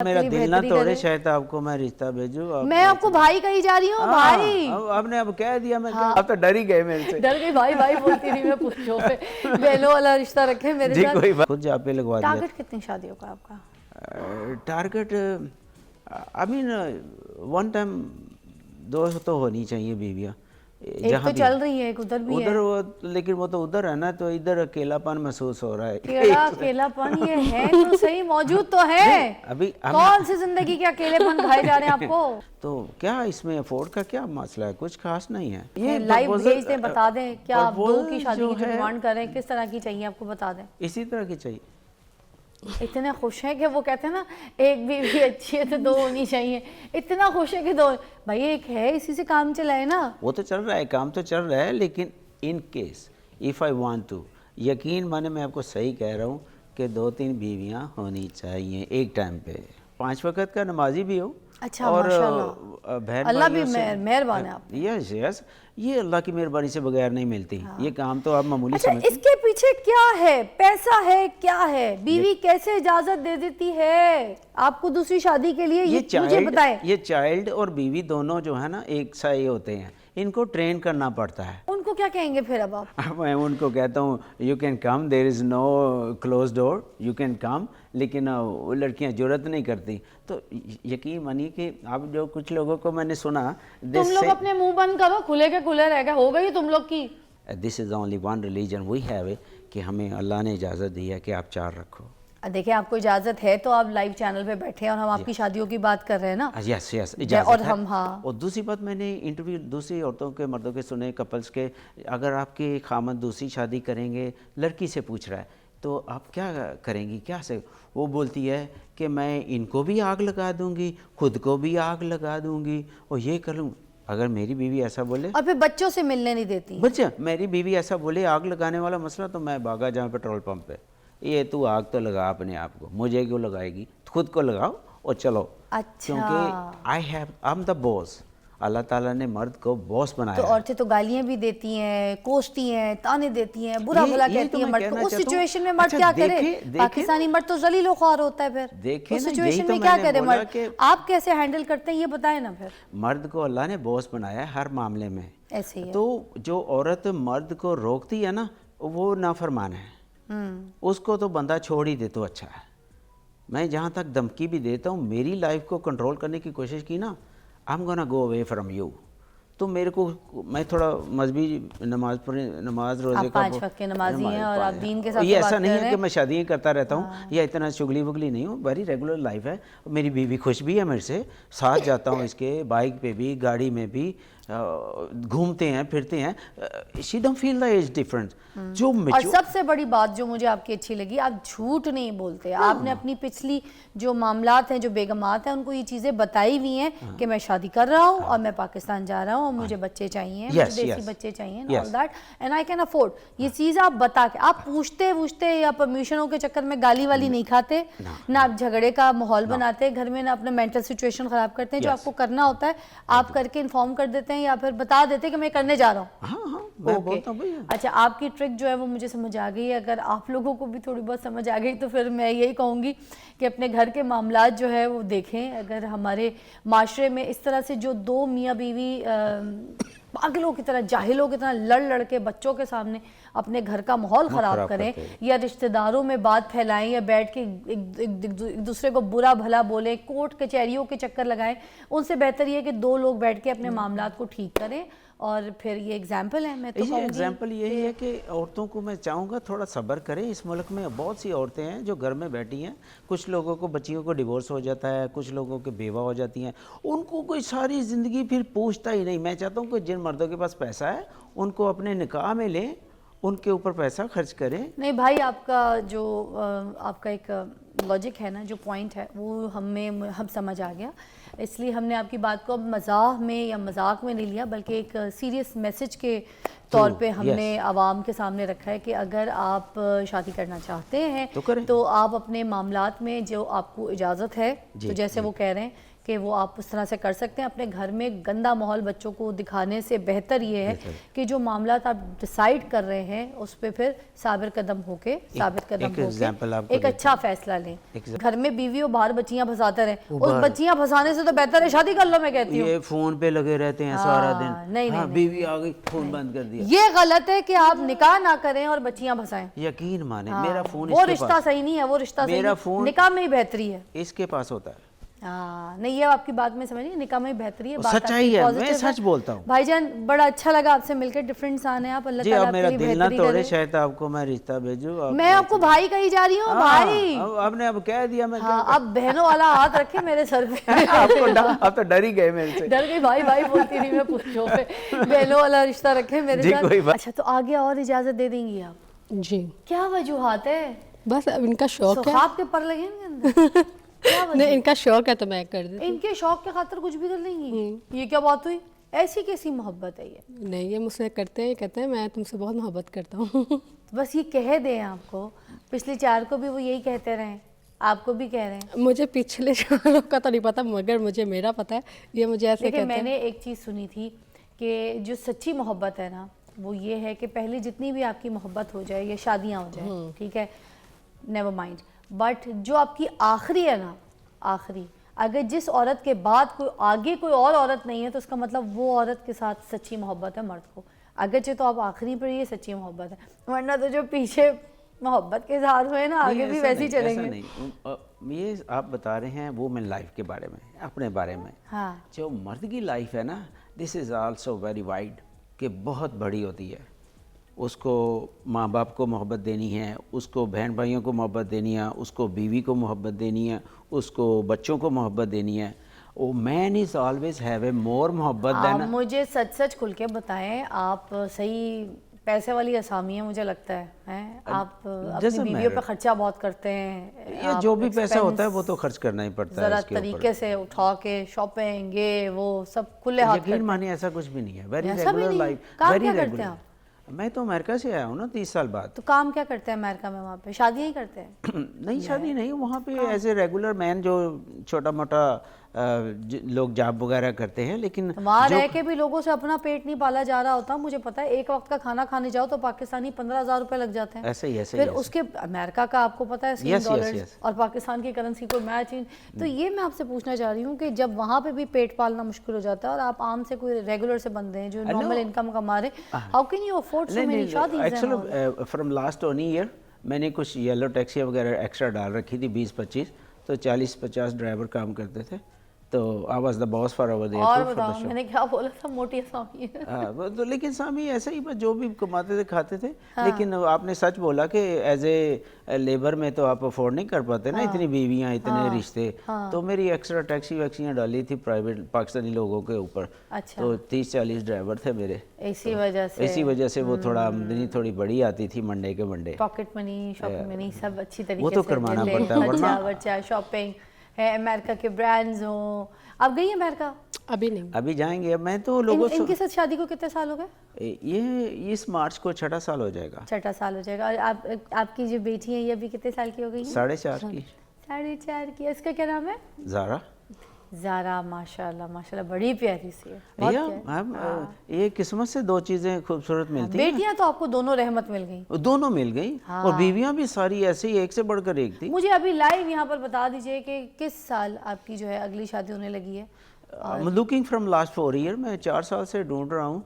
मेरा दिल ना तोड़े, शायद आपको मैं रिश्ता भेजूं। मैं आपको भाई कही जा रही हूँ। भाई आपने अब कह दिया, मैं हाँ। आप तो डर ही गए मेरे से। डर गई, भाई भाई बोलती नहीं, मैं पूछो पे बहनों वाला रिश्ता रखे मेरे जी साथ। कोई बात, खुद जा पे लगवा दिया। टारगेट कितनी शादियों का आपका? Target I mean one time दो तो होनी चाहिए बीवियाँ। एक तो चल रही है, एक उधर भी उधर है। वो, लेकिन वो तो उधर है ना, तो इधर अकेलापन महसूस हो रहा है। केड़ा अकेलापन ये है तो सही, मौजूद तो है। अभी कौन सी जिंदगी के अकेलेपन खाए जा रहे हैं आपको? तो क्या इसमें अफोर्ड का क्या मसला है? कुछ खास नहीं है। ये लाइव भेज दें, बता दें क्या आप दो की शादी की डिमांड कर रहे हैं, किस तरह की चाहिए आपको बता दें। इसी तरह की चाहिए। इतने खुश हैं कि वो कहते हैं ना एक बीवी अच्छी है तो दो होनी चाहिए। इतना खुश है कि दो, भाई एक है इसी से काम चलाए ना। वो तो चल रहा है, काम तो चल रहा है, लेकिन in case if I want to, यकीन माने मैं आपको सही कह रहा हूँ कि 2-3 बीवियाँ होनी चाहिए एक टाइम पे, 5 वक्त का नमाजी भी हो। अच्छा, और माशाल्लाह, अल्लाह भी मेहरबान है आप। यस यस, ये अल्लाह की मेहरबानी से बगैर नहीं मिलती। ये काम तो आप मामूली अच्छा, समझते। इसके पीछे क्या है? पैसा है, क्या है? बीवी कैसे इजाजत दे देती है आपको दूसरी शादी के लिए? ये मुझे बताएं। ये चाइल्ड और बीवी दोनों जो है ना एक सा ही होते हैं, इनको ट्रेन करना पड़ता है। उनको क्या कहेंगे फिर अब आप? मैं उनको कहता हूँ you can come, there is no close door, you can come, लेकिन वो लड़कियाँ जुर्रत नहीं करती। तो यकीन मानिए कि अब जो कुछ लोगों को मैंने सुना, तुम लोग अपने मुंह बंद करो, खुले के खुले रह गए, हो गई तुम लोग की। This is only one religion we have, कि हमें अल्लाह ने इजाज़त दी है कि आप 4 रखो। देखिए आपको इजाजत है तो आप लाइव चैनल पे बैठे हैं और हम आपकी शादियों की बात कर रहे हैं ना। यस यस, इजाज़त और है। हम हाँ, और दूसरी बात, मैंने इंटरव्यू दूसरी औरतों के, मर्दों के सुने, कपल्स के, अगर आपके खामद दूसरी शादी करेंगे, लड़की से पूछ रहा है तो आप क्या करेंगी, क्या से? वो बोलती है कि मैं इनको भी आग लगा दूंगी, खुद को भी आग लगा दूंगी और ये कर लूँ। अगर मेरी बीवी ऐसा बोले, और फिर बच्चों से मिलने नहीं देती। बच्चा मेरी बीवी ऐसा बोले आग लगाने वाला मसला, तो मैं भागा जाऊँ पेट्रोल पंप पे, ये तू आग तो लगा अपने आप को, मुझे क्यों लगाएगी, खुद को लगाओ और चलो। अच्छा, क्योंकि आई एम द बॉस। अल्लाह ताला ने मर्द को बॉस बनाया। तो औरतें तो गालियां भी देती हैं, कोसती हैं, ताने देती हैं, बुरा भला कहती हैं मर्द को। उस सिचुएशन में मर्द क्या करे? पाकिस्तानी मर्द तो जलील व ख्वार होता है। फिर देखे उस सिचुएशन में क्या करे मर्द? आप कैसे हैंडल करते हैं ये बताएं ना। फिर मर्द को अल्लाह ने बॉस बनाया है हर मामले में। ऐसे ही तो जो औरत मर्द को रोकती है ना, वो नाफरमान है। उसको तो बंदा छोड़ ही दे तो अच्छा है। मैं जहाँ तक धमकी भी देता हूँ, मेरी लाइफ को कंट्रोल करने की कोशिश की ना, I am gonna go away from you. तो मेरे को, मैं थोड़ा मजहबी नमाज रोजे का 5 वक्त के नमाजी हैं और आप दीन के साथ ये ऐसा नहीं है कि मैं शादियाँ करता रहता हूँ या इतना चुगली वुगली नहीं हूँ, वेरी रेगुलर लाइफ है। मेरी बीवी खुश भी है मेरे से, साथ जाता हूँ इसके, बाइक पे भी, गाड़ी में भी, घूमते हैं फिरते हैं। She don't feel the age difference. जो और सबसे बड़ी बात जो मुझे आपकी अच्छी लगी, आप झूठ नहीं बोलते। आपने अपनी पिछली जो मामलात हैं, जो बेगमात हैं, उनको ये चीज़ें बताई हुई हैं कि मैं शादी कर रहा हूँ और मैं पाकिस्तान जा रहा हूँ और मुझे बच्चे चाहिए, मुझे देसी बच्चे चाहिए, all that, and I can afford. ये चीज़ आप बता के, आप पूछते वूछते या परमिशनों के चक्कर में गाली वाली नहीं खाते ना, आप झगड़े का माहौल बनाते घर में, ना अपना मेंटल सिचुएशन ख़राब करते हैं। जो आपको करना होता है आप करके इन्फॉर्म कर देते हैं या फिर बता देते हैं कि मैं करने जा रहा हूँ। हाँ, मैं बोलता हूँ भैया। अच्छा, आपकी ट्रिक जो है वो मुझे समझ आ गई है। अगर आप लोगों को भी थोड़ी बहुत समझ आ गई तो फिर मैं यही कहूँगी कि अपने घर के मामलात जो है वो देखें। अगर हमारे माशरे में इस तरह से जो 2 मियाँ बीवी पागलों की तरह, जाहिलों की तरह लड़ लड़ के बच्चों के सामने अपने घर का माहौल ख़राब करें या रिश्तेदारों में बात फैलाएं या बैठ के एक दूसरे को बुरा भला बोलें, कोर्ट कचहरियों के चक्कर लगाएं, उनसे बेहतर ये है कि 2 लोग बैठ के अपने मामलात को ठीक करें। और फिर ये एग्जाम्पल है, मैं तो कहूँगी एग्जाम्पल यही है कि औरतों को मैं चाहूँगा थोड़ा सब्र करें। इस मुल्क में बहुत सी औरतें हैं जो घर में बैठी हैं, कुछ लोगों को बच्चियों को डिवोर्स हो जाता है, कुछ लोगों के बेवा हो जाती हैं, उनको कोई सारी ज़िंदगी फिर पूछता ही नहीं। मैं चाहता हूँ कि जिन मर्दों के पास पैसा है उनको अपने निकाह में लें, उनके ऊपर पैसा खर्च करें। नहीं भाई, आपका जो आपका एक लॉजिक है ना, जो पॉइंट है, वो हम समझ आ गया। इसलिए हमने आपकी बात को अब मजाक में या मजाक में नहीं लिया, बल्कि एक सीरियस मैसेज के तौर पे हमने आवाम के सामने रखा है कि अगर आप शादी करना चाहते हैं तो आप अपने मामलात में जो आपको इजाज़त है, तो जैसे वो कह रहे हैं کہ وہ آپ اس طرح سے کر سکتے ہیں. اپنے گھر میں گندا ماحول بچوں کو دکھانے سے بہتر یہ ہے کہ جو معاملات آپ ڈیسائیڈ کر رہے ہیں اس پہ پھر ثابت قدم ہو کے ایک اچھا فیصلہ لیں. گھر میں بیوی اور باہر بچیاں پھنساتے رہیں, اس بچیاں پھنسانے سے تو بہتر ہے شادی کر لو. میں کہتی ہوں یہ فون پہ لگے رہتے ہیں سارا دن, نہیں, بیوی آ گئی فون بند کر دیا. یہ غلط ہے کہ آپ نکاح نہ کریں اور بچیاں پھنسائیں. یقین مانے میرا فون وہ رشتہ صحیح نہیں ہے, وہ رشتہ صحیح نہیں, نکاح میں ہی بہتری ہے. اس کے پاس ہوتا ہے. نہیں, یہ آپ کی بات میں سمجھیں, نکاح میں بہتری ہے. سچائی ہے, میں سچ بولتا ہوں. بھائی جان بڑا اچھا لگا آپ سے مل کے, ڈفرینٹ انسان ہیں آپ. اللہ جی, تعالیٰ اب میرا دل نہ توڑے, شاید آپ کو میں رشتہ بھیجوں. میں آپ کو بھائی کہی جا رہی ہوں. بھائی آپ نے اب کہہ دیا, میں اب بہنوں والا ہاتھ رکھے میرے سر پہ. آپ تو ڈر ہی گئے میرے سے. ڈر گئی, بھائی بھائی بولتی نہیں میں پوچھو پہ, بہنوں والا رشتہ رکھے میرے ساتھ. اچھا, تو آگے اور اجازت دے دیں گی آپ؟ جی. کیا وجوہات ہے؟ بس اب ان کا شوق ہے. خواب کے پر لگے ان کے اندر. نہیں, ان کا شوق ہے تو میں کر دیتی ہوں. ان کے شوق کے خاطر کچھ بھی کر لیں گی؟ یہ کیا بات ہوئی؟ ایسی کیسی محبت ہے یہ؟ نہیں, یہ مجھ سے کرتے ہیں, کہتے ہیں میں تم سے بہت محبت کرتا ہوں. بس یہ کہہ دیں آپ کو, پچھلی 4 کو بھی وہ یہی کہتے رہیں, آپ کو بھی کہہ رہے ہیں. مجھے پچھلے 4 کا تو نہیں پتا, مگر مجھے میرا پتا ہے. یہ مجھے ایسے کہتے ہیں. میں نے ایک چیز سنی تھی کہ جو سچی محبت ہے نا, وہ یہ ہے کہ پہلے جتنی بھی آپ کی محبت ہو جائے یا شادیاں ہو جائیں, ٹھیک ہے, نیور مائنڈ, بٹ جو آپ کی آخری ہے نا, آخری, اگر جس عورت کے بعد کوئی اور عورت نہیں ہے تو اس کا مطلب وہ عورت کے ساتھ سچی محبت ہے مرد کو. اگرچہ تو آپ آخری پر یہ سچی محبت ہے, ورنہ تو جو پیچھے محبت کے اظہار ہوئے نا آگے بھی ویسے ہی چلیں گے. یہ آپ بتا رہے ہیں وومن لائف کے بارے میں, اپنے بارے میں. ہاں, جو مرد کی لائف ہے نا, دس از آلسو ویری وائڈ, کہ بہت بڑی ہوتی ہے. اس کو ماں باپ کو محبت دینی ہے, اس کو بہن بھائیوں کو محبت دینی ہے, اس کو بیوی کو محبت دینی ہے, اس کو بچوں کو محبت دینی ہے. او مین از آلویز ہیو اے مور محبت دین. مجھے سچ کھل کے بتائیں, آپ صحیح پیسے والی اسامی ہیں مجھے لگتا ہے, آپ اپنی بیویوں پہ خرچہ بہت کرتے ہیں. یہ جو بھی پیسہ ہوتا ہے وہ تو خرچ کرنا ہی پڑتا ہے. ذرا طریقے سے اٹھا کے شاپنگ, یہ وہ سب کھلے ہاتھ کرتے ہیں. یقین مانی ایسا کچھ بھی نہیں ہے. ویری ایسا بھی ریگولر نہیں. لائف. کام کیا کرتے ہیں آپ؟ میں تو امریکہ سے آیا ہوں نا 30 سال بعد. تو کام کیا کرتے ہیں امریکہ میں؟ وہاں پہ شادیاں ہی کرتے ہیں؟ نہیں, شادی نہیں, وہاں پہ ایز اے ریگولر مین جو چھوٹا موٹا لوگ جاب وغیرہ کرتے ہیں. لیکن وہاں رہ کے بھی لوگوں سے اپنا پیٹ نہیں پالا جا رہا ہوتا. مجھے پتا ہے, ایک وقت کا کھانا کھانے جاؤ تو پاکستانی 15,000 روپے لگ جاتے ہیں. ایسے ہی پھر اس کے امریکہ کا آپ کو پتا ہے $100 اور پاکستان کی کرنسی کوئی میچ ہی. تو یہ میں آپ سے پوچھنا چاہ رہی ہوں کہ جب وہاں پہ بھی پیٹ پالنا مشکل ہو جاتا ہے اور آپ عام سے کوئی ریگولر سے بندے ہیں جو نارمل انکم کما رہے, how can you afford so many shaadis? Actually from last 1 year میں نے کچھ یلو ٹیکسی وغیرہ ایکسٹرا ڈال رکھی تھی, 20-25, تو 40-50 ڈرائیور کام کرتے تھے. تو I was the boss for over there. اور بتاؤ, میں نے کیا بولا تھا, موٹی سامی ہے. تو لیکن سامی ایسے ہی جو بھی کماتے تھے کھاتے تھے. لیکن آپ نے سچ بولا کہ ایز اے لیبر میں تو آپ افورڈ نہیں کر پاتے نا اتنی بیویاں, اتنے رشتے. تو میری ایکسٹرا ٹیکسی ویکسیاں ڈالی تھی پرائیویٹ پاکستانی لوگوں کے اوپر. تو 30-40 ڈرائیور تھے میرے. اسی وجہ سے وہ تھوڑا آمدنی تھوڑی بڑی آتی تھی منڈے کے منڈے. پاکٹ منی, شاپنگ منی سب اچھی طریقے سے وہ تو کروانا پڑتا ہے. ورنہ بچہ شاپنگ ہے, امریکہ کے برانڈز ہوں. آپ گئی ہیں امریکہ؟ ابھی نہیں, ابھی جائیں گے. میں تو لوگوں ان کے ساتھ شادی کو کتنے سال ہو گئے؟ یہ اس مارچ کو 6 سال ہو جائے گا. 6 سال ہو جائے گا. اور آپ کی جو بیٹی ہے یہ ابھی کتنے سال کی ہو گئی ہے؟ 4.5 کی. 4.5 کی. اس کا کیا نام ہے؟ زارا. زارا, ماشاءاللہ ماشاءاللہ, بڑی پیاری سی ہے. یہ قسمت سے 2 چیزیں خوبصورت ملتی ہیں. بیٹیاں تو آپ کو دونوں رحمت مل گئیں. دونوں مل گئی, اور بیویاں بھی ساری ایسے ہی ایک سے بڑھ کر ایک تھی. مجھے ابھی لائیو یہاں پر بتا دیجئے کہ کس سال آپ کی جو ہے اگلی شادی ہونے لگی ہے؟ لوکنگ فرام لاسٹ 4 ایئر, میں 4 سال سے ڈھونڈ رہا ہوں.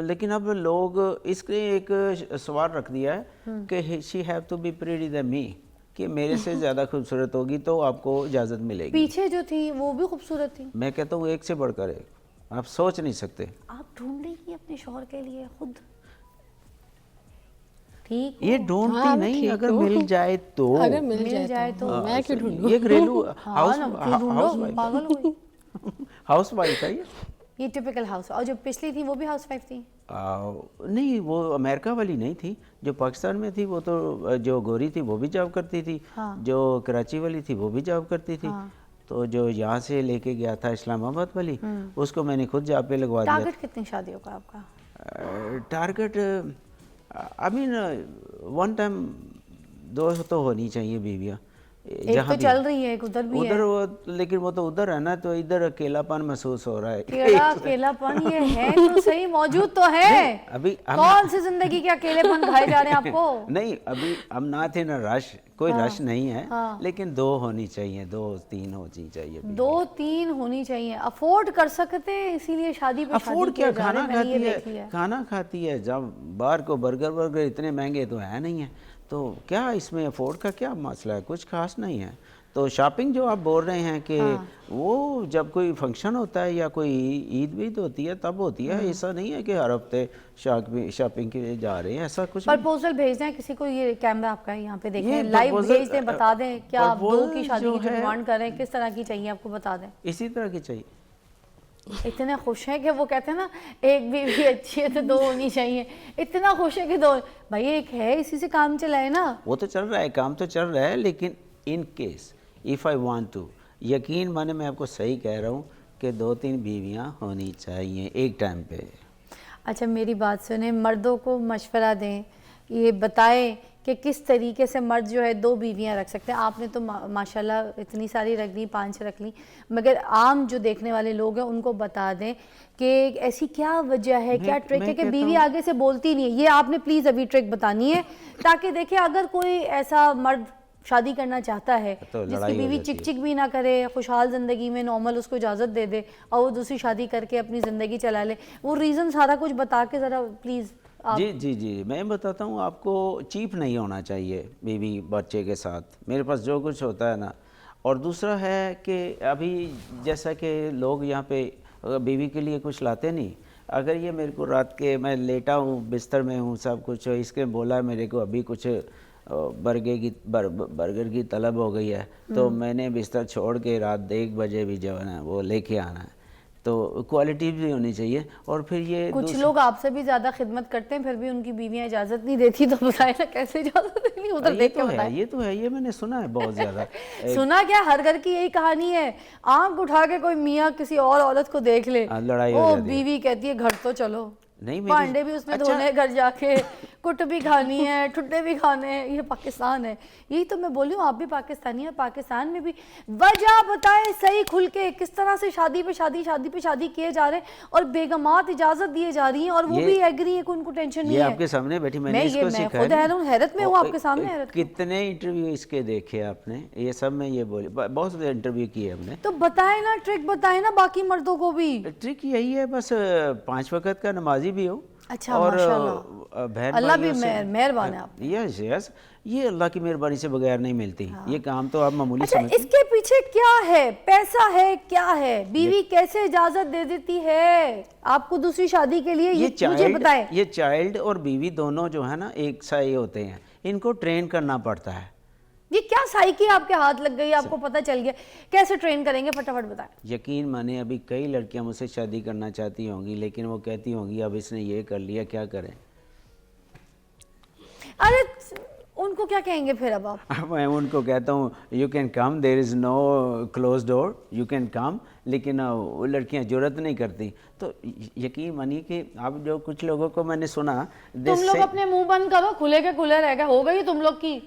لیکن اب لوگ اس کے ایک سوال رکھ دیا ہے کہ she have to be pretty than me, کہ میرے سے زیادہ خوبصورت ہوگی تو آپ کو اجازت ملے گی. پیچھے جو تھی وہ بھی خوبصورت تھی. میں کہتا ہوں ایک سے بڑھ کر ایک, آپ سوچ نہیں سکتے. آپ ڈھونڈ رہی ہیں اپنے شوہر کے لیے خود؟ ٹھیک, یہ ڈھونڈتی نہیں, اگر مل جائے تو. اگر مل جائے تو میں کیوں ڈھونڈوں؟ یہ گھریلو ہاؤس وائف ہے یہ ٹپیکل ہاؤس. اور جو پچھلی تھی وہ بھی ہاؤس وائف تھی؟ نہیں, وہ امریکہ والی نہیں تھی. جو پاکستان میں تھی وہ تو جو گوری تھی وہ بھی جاب کرتی تھی, جو کراچی والی تھی وہ بھی جاب کرتی تھی. تو جو یہاں سے لے کے گیا تھا اسلام آباد والی, اس کو میں نے خود جاب پہ لگوا دیا. ٹارگٹ کتنی شادیوں کا آپ کا؟ ٹارگٹ آئی مین 1 ٹائم 2 تو ہونی چاہیے بیویاں. एक तो चल रही है, एक उधर भी है। उधर वो, लेकिन वो तो उधर है ना, तो इधर अकेलापन महसूस हो रहा है। अकेलापन ये है तो सही, मौजूद तो है। अभी कौन सी जिंदगी के अकेलेपन खाए जा रहे हैं आपको? नहीं, अभी हम नॉट इन रश, कोई रश नहीं है, लेकिन 2 होनी चाहिए, 2-3 होनी चाहिए। 2-3 होनी चाहिए, अफोर्ड कर सकते हैं, इसीलिए शादी पे अफोर्ड क्या, खाना खाती है, है। खाना खाती है। जब बाहर को बर्गर इतने महंगे तो है नहीं है, तो क्या इसमें अफोर्ड का क्या मसला है, कुछ खास नहीं है। तो शॉपिंग जो आप बोल रहे हैं कि वो जब कोई फंक्शन होता है या कोई ईद वीद होती है तब होती है, ऐसा नहीं है कि हर हफ्ते शॉपिंग के लिए जा रहे हैं, ऐसा कुछ प्रपोजल भेज दें किसी को, ये कैमरा आपका है यहाँ पे देखें, लाइव भेज दें, बता दें क्या आप 2 की शादी की जो डिमांड कर रहे हैं, किस तरह की चाहिए आपको बता दें। इसी तरह की चाहिए। इतने खुश हैं कि वो कहते हैं ना, एक बीवी अच्छी है तो 2 होनी चाहिए, इतना खुश है कि 2। भाई एक है, इसी से काम चलाए ना। वो तो चल रहा है, काम तो चल रहा है, लेकिन in case if I want to, यकीन माने मैं आपको सही कह रहा हूँ कि 2-3 बीवियाँ होनी चाहिए एक टाइम पे। अच्छा मेरी बात सुने, मर्दों को मशवरा दें, ये बताएं कि किस तरीके से मर्द जो है 2 बीवियां रख सकते हैं। आपने तो माशाल्लाह इतनी सारी रख दी, 5 रख ली, मगर आम जो देखने वाले लोग हैं उनको बता दें कि ऐसी क्या वजह है, क्या ट्रिक है कि बीवी आगे से बोलती नहीं है। ये आपने प्लीज़ अभी ट्रिक बतानी है, ताकि देखिए अगर कोई ऐसा मर्द शादी करना चाहता है तो जिसकी बीवी चिक चिक भी ना करे, खुशहाल ज़िंदगी में नॉर्मल उसको इजाज़त दे दे और वो दूसरी शादी करके अपनी ज़िंदगी चला ले, वो रीज़न सारा कुछ बता के ज़रा प्लीज़ आप। जी, मैं बताता हूँ आपको, चीप नहीं होना चाहिए बीवी बच्चे के साथ, मेरे पास जो कुछ होता है ना। और दूसरा है कि अभी जैसा कि लोग यहाँ पे बीवी के लिए कुछ लाते नहीं, अगर ये मेरे को रात के, मैं लेटा हूँ बिस्तर में हूँ सब कुछ, इसके बोला मेरे को अभी कुछ बर्गर की तलब हो गई है, तो मैंने बिस्तर छोड़ के रात 1 बजे भी जो है ना वो लेके आना है, तो क्वालिटी भी होनी चाहिए। और फिर ये कुछ लोग आपसे भी ज़्यादा खिदमत करते हैं, फिर भी उनकी बीवियां इजाज़त नहीं देती, तो बताए ना कैसे इजाज़त देनी, उधर देख के बताएं। ये तो है, ये मैंने सुना है बहुत ज़्यादा। सुना क्या, हर घर की यही कहानी है। आंख उठा के कोई मियाँ किसी और औरत को देख ले, लड़ाई हो जाती है। बीवी कहती है घर तो चलो, नहीं, भांडे भी उसने धोने, घर जाके कुट भी खानी है, ठुड्डे भी खाने हैं। ये पाकिस्तान है, यही तो मैं बोली हूँ, आप भी पाकिस्तानी हैं। पाकिस्तान में भी वजह बताएं सही खुल के, किस तरह से शादी पे शादी किए जा रहे हैं और बेगमात इजाजत दिए जा रही हैं, और वो भी एग्री है कि उनको टेंशन नहीं है। आपके सामने बैठी, मैंने इसको मैं खुद हैरत में हूँ आपके सामने। हैरत कितने इंटरव्यू इसके देखे आपने, ये सब में ये बोली, बहुत सारे इंटरव्यू किए हमने। तो बताए ना, ट्रिक बताए ना बाकी मर्दों को भी। ट्रिक यही है बस, 5 वक्त का नमाजी भी हो, अच्छा, और माशाल्लाह, अल्लाह भी मेहरबान है आप। यस, ये अल्लाह की मेहरबानी से बगैर नहीं मिलती। ये काम तो आप मामूली अच्छा, समझते हैं। इसके पीछे क्या है, पैसा है, क्या है, बीवी कैसे इजाजत दे देती है आपको दूसरी शादी के लिए, ये मुझे बताएं। ये चाइल्ड और बीवी दोनों जो है ना एक सा ही होते हैं, इनको ट्रेन करना पड़ता है। ये क्या साइकी आपके हाथ लग गई, आपको पता चल गया, कैसे ट्रेन करेंगे, फटाफट बताएं। यकीन माने, अभी कई लड़कियां मुझसे शादी करना चाहती होंगी, लेकिन वो कहती होंगी अब इसने ये कर लिया, क्या करें। अरे उनको क्या कहेंगे फिर अब आप? मैं उनको कहता हूँ you can come, there is no close door, you can come, लेकिन वो लड़कियाँ जुर्रत नहीं करती। तो यकीन मानिए कि अब जो कुछ लोगों को मैंने सुना, तुम लोग अपने मुंह बंद करो, खुले के खुले रह गए, हो गई तुम लोग की